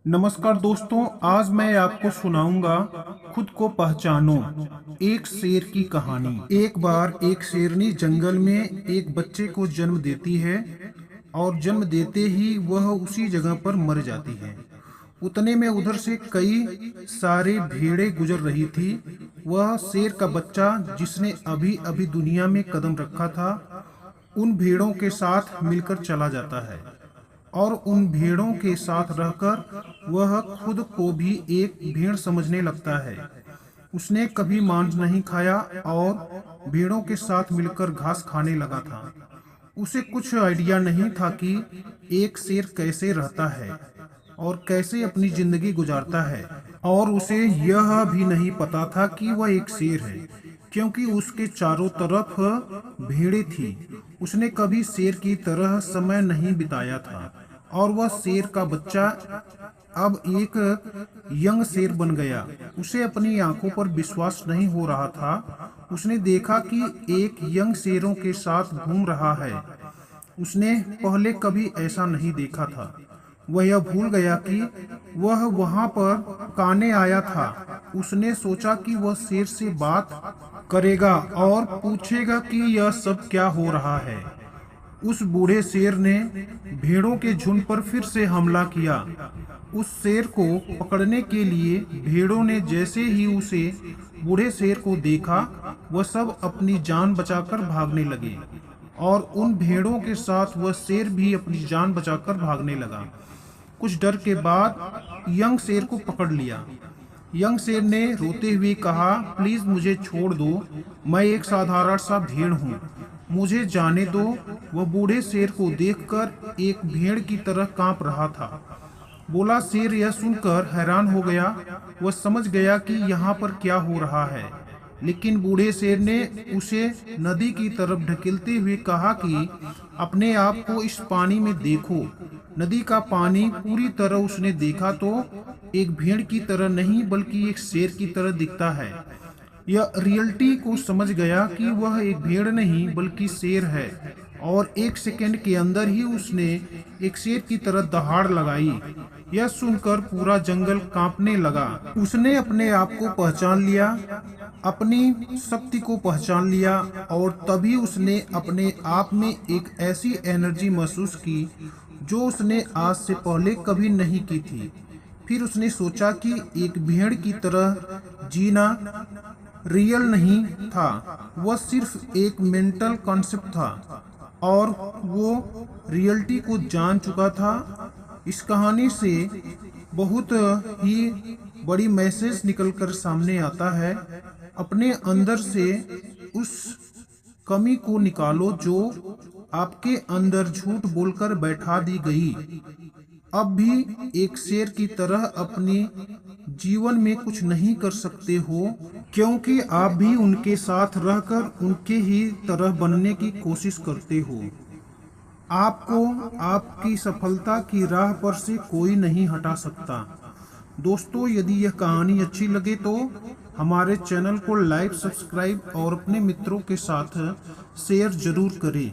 नमस्कार दोस्तों, आज मैं आपको सुनाऊंगा खुद को पहचानो, एक शेर की कहानी। एक बार एक शेरनी जंगल में एक बच्चे को जन्म देती है और जन्म देते ही वह उसी जगह पर मर जाती है। उतने में उधर से कई सारे भेड़ें गुजर रही थी। वह शेर का बच्चा जिसने अभी अभी दुनिया में कदम रखा था, उन भेड़ों के साथ मिलकर चला जाता है और उन भेड़ों के साथ रहकर वह खुद को भी एक भेड़ समझने लगता है। उसने कभी मांस नहीं खाया और भेड़ों के साथ मिलकर घास खाने लगा था। उसे कुछ आइडिया नहीं था कि एक शेर कैसे रहता है और कैसे अपनी जिंदगी गुजारता है, और उसे यह भी नहीं पता था कि वह एक शेर है, क्योंकि उसके चारों तरफ भेड़ें थी। उसने कभी शेर की तरह समय नहीं बिताया था और वह शेर का बच्चा अब एक यंग शेर बन गया। उसे अपनी आंखों पर विश्वास नहीं हो रहा था। उसने देखा कि एक यंग शेरों के साथ घूम रहा है। उसने पहले कभी ऐसा नहीं देखा था। वह यह भूल गया कि वह वहां पर काने आया था। उसने सोचा कि वह शेर से बात करेगा और पूछेगा कि यह सब क्या हो रहा है। उस बूढ़े शेर ने भेड़ों के झुंड पर फिर से हमला किया। उस शेर को पकड़ने के लिए भेड़ों ने जैसे ही उसे बूढ़े शेर को देखा, वह सब अपनी जान बचाकर भागने लगे और उन भेड़ों के साथ वह शेर भी अपनी जान बचाकर भागने लगा। कुछ डर के बाद यंग शेर को पकड़ लिया। यंग शेर ने रोते हुए कहा, प्लीज मुझे छोड़ दो, मैं एक साधारण सा भेड़ हूँ, मुझे जाने दो। वह बूढ़े शेर को देखकर एक भेड़ की तरह कांप रहा था। बोला शेर यह सुनकर हैरान हो गया। वह समझ गया कि यहाँ पर क्या हो रहा है, लेकिन बूढ़े शेर ने उसे नदी की तरफ ढकेलते हुए कहा कि अपने आप को इस पानी में देखो। नदी का पानी पूरी तरह उसने देखा तो एक भेड़ की तरह नहीं बल्कि एक शेर की तरह दिखता है। यह रियलिटी को समझ गया कि वह एक भेड़ नहीं बल्कि शेर है, और एक सेकंड के अंदर ही उसने एक शेर की तरह दहाड़ लगाई। यह सुनकर पूरा जंगल कांपने लगा। उसने अपने आप को पहचान लिया, अपनी शक्ति को पहचान लिया, और तभी उसने अपने आप में एक ऐसी एनर्जी महसूस की जो उसने आज से पहले कभी नहीं की थी। फिर उसने सोचा कि एक भेड़ की तरह जीना रियल नहीं था, वह सिर्फ एक मेंटल कॉन्सेप्ट था और वो रियलिटी को जान चुका था। इस कहानी से बहुत ही बड़ी मैसेज निकलकर सामने आता है। अपने अंदर से उस कमी को निकालो जो आपके अंदर झूठ बोलकर बैठा दी गई। अब भी एक शेर की तरह अपने जीवन में कुछ नहीं कर सकते हो, क्योंकि आप भी उनके साथ रहकर उनके ही तरह बनने की कोशिश करते हो। आपको आपकी सफलता की राह पर से कोई नहीं हटा सकता। दोस्तों, यदि यह कहानी अच्छी लगे तो हमारे चैनल को लाइक, सब्सक्राइब और अपने मित्रों के साथ शेयर जरूर करें।